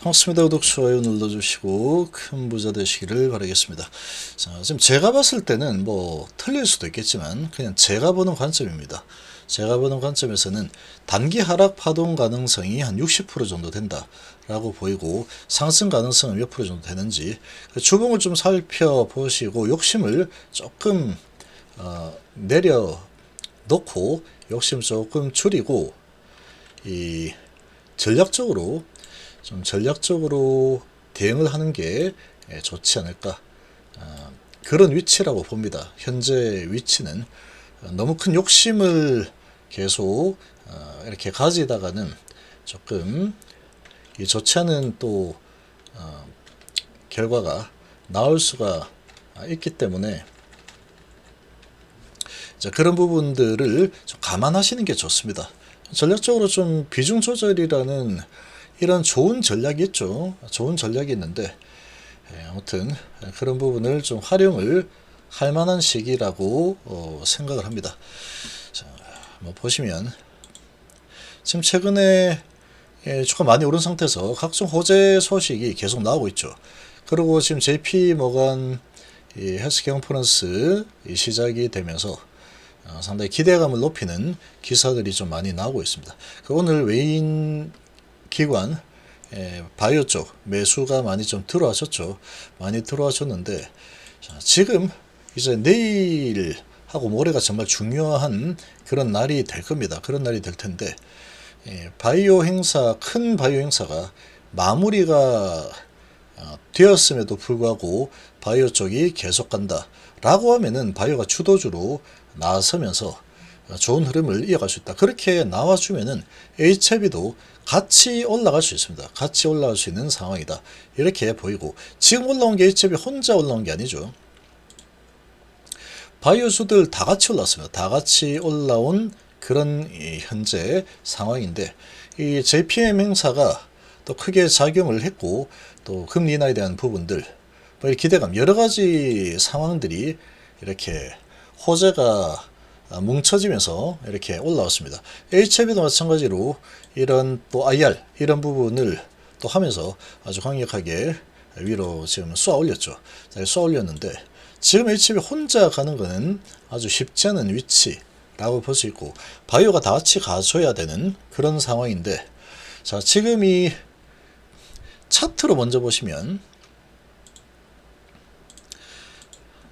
반갑습니다. 구독, 좋아요 눌러주시고 큰 부자 되시기를 바라겠습니다. 자, 지금 제가 봤을 때는 뭐 틀릴 수도 있겠지만 그냥 제가 보는 관점입니다. 제가 보는 관점에서는 단기 하락 파동 가능성이 한 60% 정도 된다라고 보이고, 상승 가능성은 몇 프로 정도 되는지 주봉을 좀 살펴보시고 욕심을 조금 내려놓고 욕심 조금 줄이고 이 전략적으로 대응을 하는 게 좋지 않을까, 그런 위치라고 봅니다. 현재 위치는 너무 큰 욕심을 계속 이렇게 가지다가는 조금 좋지 않은 또 결과가 나올 수가 있기 때문에, 그런 부분들을 좀 감안하시는 게 좋습니다. 전략적으로 좀 비중 조절이라는 이런 좋은 전략이 있죠. 좋은 전략이 있는데, 아무튼 그런 부분을 좀 활용을 할 만한 시기라고 생각을 합니다. 자, 뭐 보시면 지금 최근에 주가 많이 오른 상태에서 각종 호재 소식이 계속 나오고 있죠. 그리고 지금 JP 모간 헬스 컨퍼런스 시작이 되면서 상당히 기대감을 높이는 기사들이 좀 많이 나오고 있습니다. 오늘 외인 기관 바이오 쪽 매수가 많이 좀 들어왔었죠. 많이 들어왔었는데, 지금 이제 내일하고 모레가 정말 중요한 그런 날이 될 겁니다. 그런 날이 될 텐데, 바이오 행사, 큰 바이오 행사가 마무리가 되었음에도 불구하고 바이오 쪽이 계속 간다 라고 하면은 바이오가 주도주로 나서면서 좋은 흐름을 이어갈 수 있다. 그렇게 나와주면은 HLB도 같이 올라갈 수 있습니다. 같이 올라갈 수 있는 상황이다. 이렇게 보이고, 지금 올라온 게 HLB 혼자 올라온 게 아니죠. 바이오주들 다 같이 올랐습니다. 다 같이 올라온 그런 현재 상황인데, 이 JPM 행사가 또 크게 작용을 했고, 또 금리 인하에 대한 부분들, 기대감, 여러 가지 상황들이 이렇게 호재가 뭉쳐지면서 이렇게 올라왔습니다. HLB도 마찬가지로 이런 또 IR 이런 부분을 또 하면서 아주 강력하게 위로 지금 쏘아 올렸죠. 쏘아 올렸는데, 지금 HLB 혼자 가는 거는 아주 쉽지 않은 위치라고 볼 수 있고, 바이오가 다 같이 가줘야 되는 그런 상황인데, 자, 지금 이 차트로 먼저 보시면,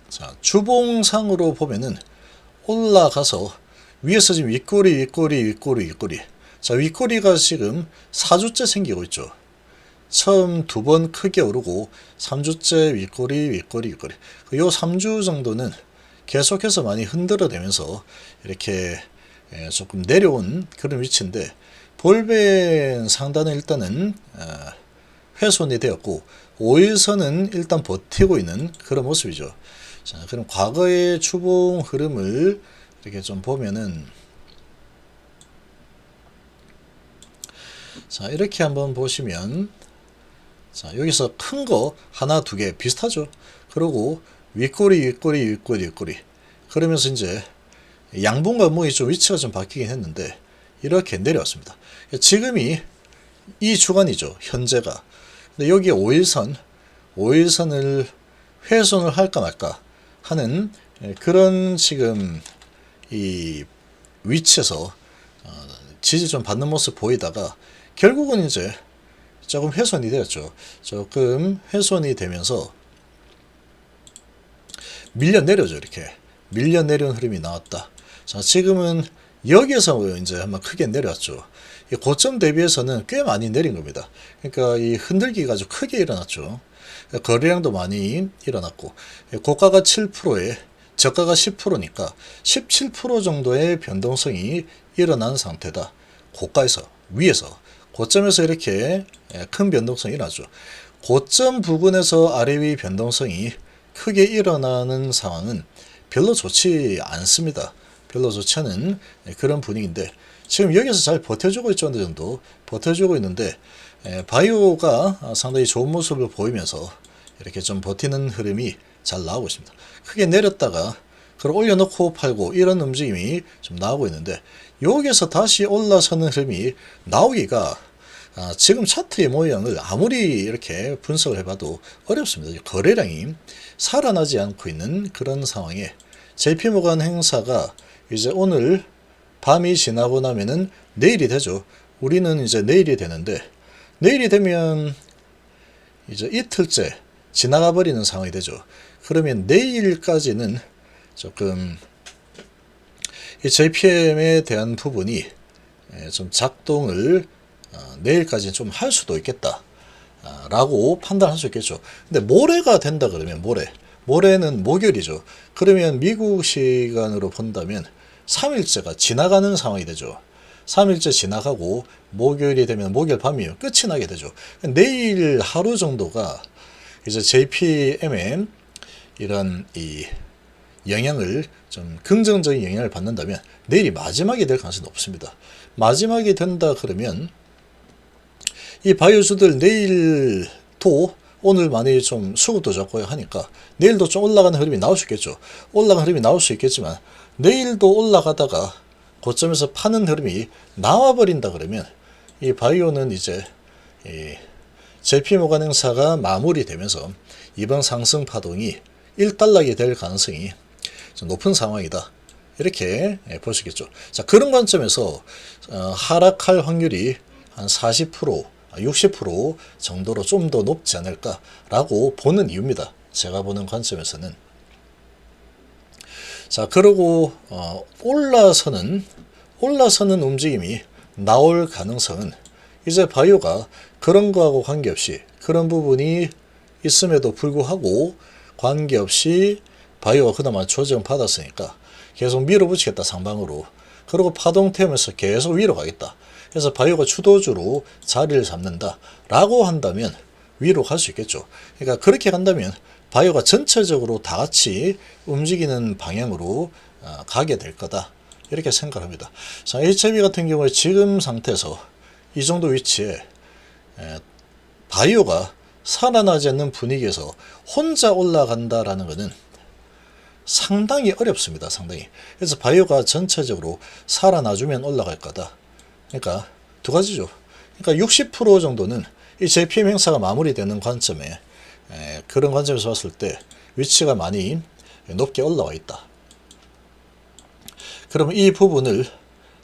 자, 주봉상으로 보면은 올라가서 위에서 지금 윗꼬리. 자, 윗꼬리가 지금 4주째 생기고 있죠. 처음 두 번 크게 오르고 3주째 윗꼬리. 요 3주 정도는 계속해서 많이 흔들어대면서 이렇게 조금 내려온 그런 위치인데, 볼벤 상단은 일단은 훼손이 되었고 5일선은 일단 버티고 있는 그런 모습이죠. 자, 그럼 과거의 주봉 흐름을 이렇게 좀 보면은, 자, 이렇게 한번 보시면, 자, 여기서 큰 거 하나 두 개 비슷하죠. 그리고 윗꼬리. 그러면서 이제 양봉과 목이 좀 위치가 좀 바뀌긴 했는데 이렇게 내려왔습니다. 지금이 이 주간이죠. 현재가. 근데 여기에 5일선을 훼손을 할까 말까 하는 그런 지금 이 위치에서 지지 좀 받는 모습 보이다가 결국은 이제 조금 훼손이 되었죠. 조금 훼손이 되면서 밀려 내려죠. 이렇게 밀려 내려온 흐름이 나왔다. 자, 지금은 여기에서 이제 한번 크게 내려왔죠. 이 고점 대비해서는 꽤 많이 내린 겁니다. 그러니까 이 흔들기가 아주 크게 일어났죠. 거래량도 많이 일어났고, 고가가 7%에 저가가 10%니까 17% 정도의 변동성이 일어난 상태다. 고가에서 위에서 고점에서 이렇게 큰 변동성이 일어나죠. 고점 부근에서 아래 위 변동성이 크게 일어나는 상황은 별로 좋지 않습니다. 별로 좋지 않은 그런 분위기인데, 지금 여기서 잘 버텨주고 있죠. 어느 정도 버텨주고 있는데, 바이오가 상당히 좋은 모습을 보이면서 이렇게 좀 버티는 흐름이 잘 나오고 있습니다. 크게 내렸다가 그걸 올려놓고 팔고 이런 움직임이 좀 나오고 있는데, 여기서 다시 올라서는 흐름이 나오기가 지금 차트의 모양을 아무리 이렇게 분석을 해봐도 어렵습니다. 거래량이 살아나지 않고 있는 그런 상황에 JP모간 행사가 이제 오늘 밤이 지나고 나면은 내일이 되죠. 우리는 이제 내일이 되는데, 내일이 되면 이제 이틀째 지나가 버리는 상황이 되죠. 그러면 내일까지는 조금 이 JPM에 대한 부분이 좀 작동을 내일까지는 좀 할 수도 있겠다 라고 판단할 수 있겠죠. 근데 모레가 된다 그러면 모레는 목요일이죠. 그러면 미국 시간으로 본다면 3일째가 지나가는 상황이 되죠. 3일째 지나가고 목요일이 되면 목요일 밤이면 끝이 나게 되죠. 내일 하루 정도가 이제 JPM에 이런 이 영향을 좀 긍정적인 영향을 받는다면 내일이 마지막이 될 가능성이 높습니다. 마지막이 된다 그러면 이 바이오주들 내일도 오늘 많이 좀 수급도 좋고 하니까 내일도 좀 올라가는 흐름이 나올 수 있겠죠. 올라가는 흐름이 나올 수 있겠지만 내일도 올라가다가 고점에서 파는 흐름이 나와버린다 그러면 이 바이오는 이제 이 JP모간 행사가 마무리되면서 이번 상승 파동이 일단락이 될 가능성이 좀 높은 상황이다. 이렇게 볼 수 있겠죠. 자, 그런 관점에서 하락할 확률이 한 40%, 60% 정도로 좀 더 높지 않을까라고 보는 이유입니다. 제가 보는 관점에서는. 자, 그리고 올라서는 움직임이 나올 가능성은 이제 바이오가 그런 거하고 관계없이 그런 부분이 있음에도 불구하고 관계없이 바이오가 그나마 조정 받았으니까 계속 밀어붙이겠다 상방으로. 그리고 파동 태우면서 계속 위로 가겠다. 그래서 바이오가 주도주로 자리를 잡는다 라고 한다면 위로 갈 수 있겠죠. 그러니까 그렇게 간다면 바이오가 전체적으로 다 같이 움직이는 방향으로 가게 될 거다. 이렇게 생각합니다. 자, HIB 같은 경우에 지금 상태에서 이 정도 위치에 바이오가 살아나지 않는 분위기에서 혼자 올라간다라는 것은 상당히 어렵습니다. 상당히. 그래서 바이오가 전체적으로 살아나주면 올라갈 거다. 그러니까 두 가지죠. 그러니까 60% 정도는 이 JPM 행사가 마무리되는 관점에 그런 관점에서 봤을 때 위치가 많이 높게 올라와 있다. 그러면 이 부분을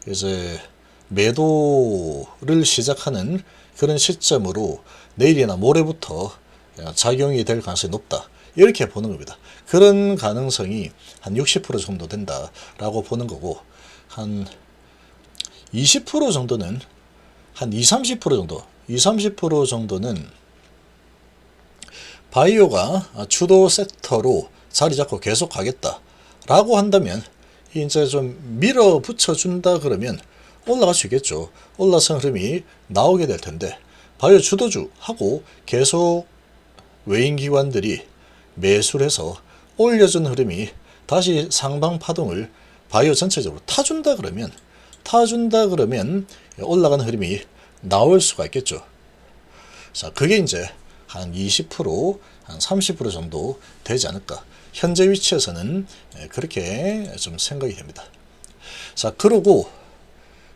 이제 매도를 시작하는 그런 시점으로 내일이나 모레부터 작용이 될 가능성이 높다. 이렇게 보는 겁니다. 그런 가능성이 한 60% 정도 된다라고 보는 거고, 한 20% 정도는 한 20, 30% 정도는 바이오가 주도 섹터로 자리 잡고 계속 가겠다라고 한다면 이제 좀 밀어붙여 준다 그러면 올라갈 수 있겠죠. 올라선 흐름이 나오게 될 텐데 바이오 주도주하고 계속 외인 기관들이 매수를 해서 올려준 흐름이 다시 상방 파동을 바이오 전체적으로 타준다 그러면 올라가는 흐름이 나올 수가 있겠죠. 자, 그게 이제 한 20%, 한 30% 정도 되지 않을까. 현재 위치에서는 그렇게 좀 생각이 됩니다. 자, 그리고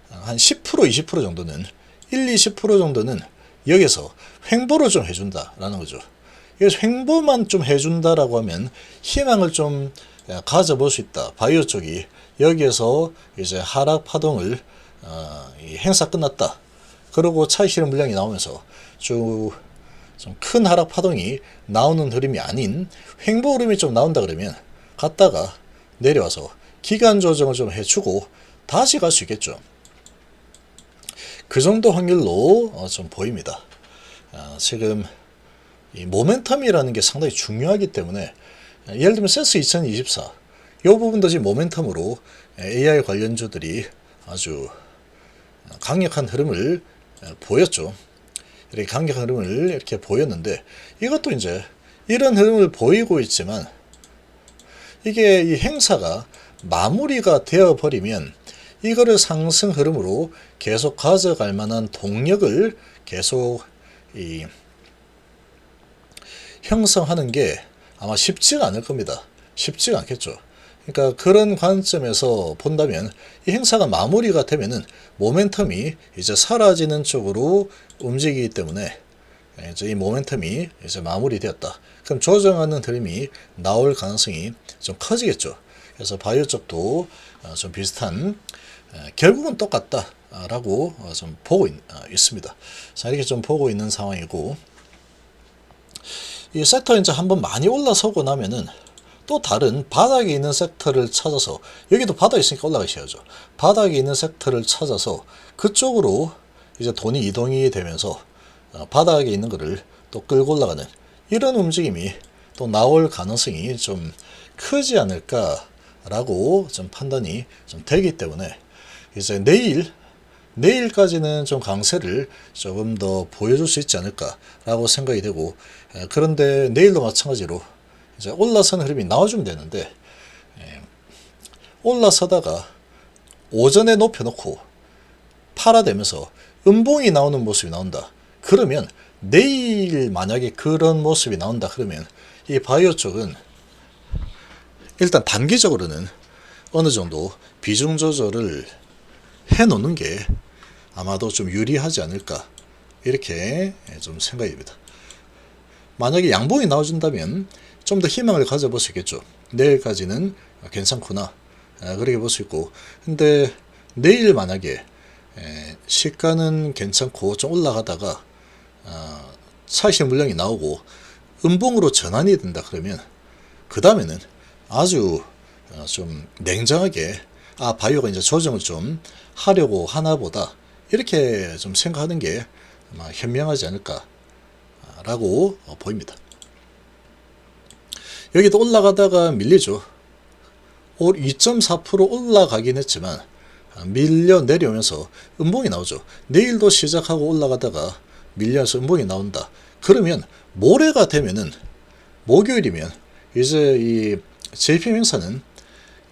한 10%, 20% 정도는 20% 정도는 여기서 횡보를 좀 해준다라는 거죠. 여기서 횡보만 좀 해준다라고 하면 희망을 좀 가져볼 수 있다. 바이오 쪽이 여기에서 이제 하락 파동을 행사 끝났다. 그리고 차익 실현 물량이 나오면서 좀 큰 하락 파동이 나오는 흐름이 아닌 횡보 흐름이 좀 나온다 그러면 갔다가 내려와서 기간 조정을 좀 해주고 다시 갈 수 있겠죠. 그 정도 확률로 좀 보입니다. 지금 이 모멘텀이라는 게 상당히 중요하기 때문에 예를 들면 세스 2024 이 부분도 지금 모멘텀으로 AI 관련주들이 아주 강력한 흐름을 보였죠. 이렇게 강력한 흐름을 이렇게 보였는데 이것도 이제 이런 흐름을 보이고 있지만 이게 이 행사가 마무리가 되어 버리면 이거를 상승 흐름으로 계속 가져갈 만한 동력을 계속 형성하는 게 아마 쉽지가 않을 겁니다. 쉽지가 않겠죠. 그러니까 그런 관점에서 본다면 이 행사가 마무리가 되면은 모멘텀이 이제 사라지는 쪽으로 움직이기 때문에 이제 이 모멘텀이 이제 마무리되었다. 그럼 조정하는 흐름이 나올 가능성이 좀 커지겠죠. 그래서 바이오 쪽도 좀 비슷한 결국은 똑같다라고 좀 보고 있습니다. 자, 이렇게 좀 보고 있는 상황이고, 이 섹터 이제 한번 많이 올라서고 나면은 또 다른 바닥에 있는 섹터를 찾아서, 여기도 바닥에 있으니까 올라가셔야죠. 바닥에 있는 섹터를 찾아서 그쪽으로 이제 돈이 이동이 되면서 바닥에 있는 거를 또 끌고 올라가는 이런 움직임이 또 나올 가능성이 좀 크지 않을까라고 좀 판단이 좀 되기 때문에 이제 내일까지는 좀 강세를 조금 더 보여줄 수 있지 않을까라고 생각이 되고, 그런데 내일도 마찬가지로 이제 올라선 흐름이 나와주면 되는데, 올라서다가 오전에 높여놓고 팔아대면서 음봉이 나오는 모습이 나온다. 그러면 내일 만약에 그런 모습이 나온다 그러면 이 바이오 쪽은 일단 단기적으로는 어느 정도 비중 조절을 해 놓는 게 아마도 좀 유리하지 않을까, 이렇게 좀 생각이 듭니다. 만약에 양봉이 나와준다면 좀 더 희망을 가져볼 수 있겠죠. 내일까지는 괜찮구나, 그렇게 볼 수 있고, 근데 내일 만약에 시가는 괜찮고 좀 올라가다가 차익 물량이 나오고 음봉으로 전환이 된다 그러면 그 다음에는 아주 좀 냉정하게 바이오가 이제 조정을 좀 하려고 하나 보다, 이렇게 좀 생각하는 게 아마 현명하지 않을까라고 보입니다. 여기도 올라가다가 밀리죠. 2.4% 올라가긴 했지만 밀려 내려오면서 음봉이 나오죠. 내일도 시작하고 올라가다가 밀려서 음봉이 나온다. 그러면 모레가 되면은, 목요일이면 이제 이 JPM 행사는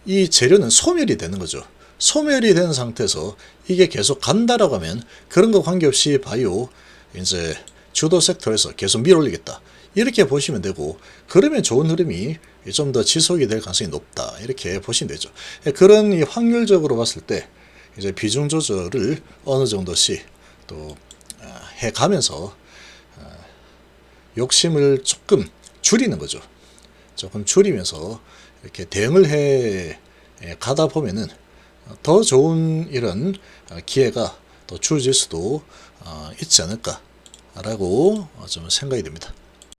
이 재료는 소멸이 되는 거죠. 소멸이 된 상태에서 이게 계속 간다라고 하면 그런 거 관계없이 바이오 이제 주도 섹터에서 계속 밀어올리겠다, 이렇게 보시면 되고, 그러면 좋은 흐름이 좀 더 지속이 될 가능성이 높다, 이렇게 보시면 되죠. 그런 이 확률적으로 봤을 때 이제 비중 조절을 어느 정도씩 또 해가면서 욕심을 조금 줄이는 거죠. 조금 줄이면서 이렇게 대응을 해 가다 보면은 더 좋은 이런 기회가 또 주어질 수도 있지 않을까라고 좀 생각이 됩니다.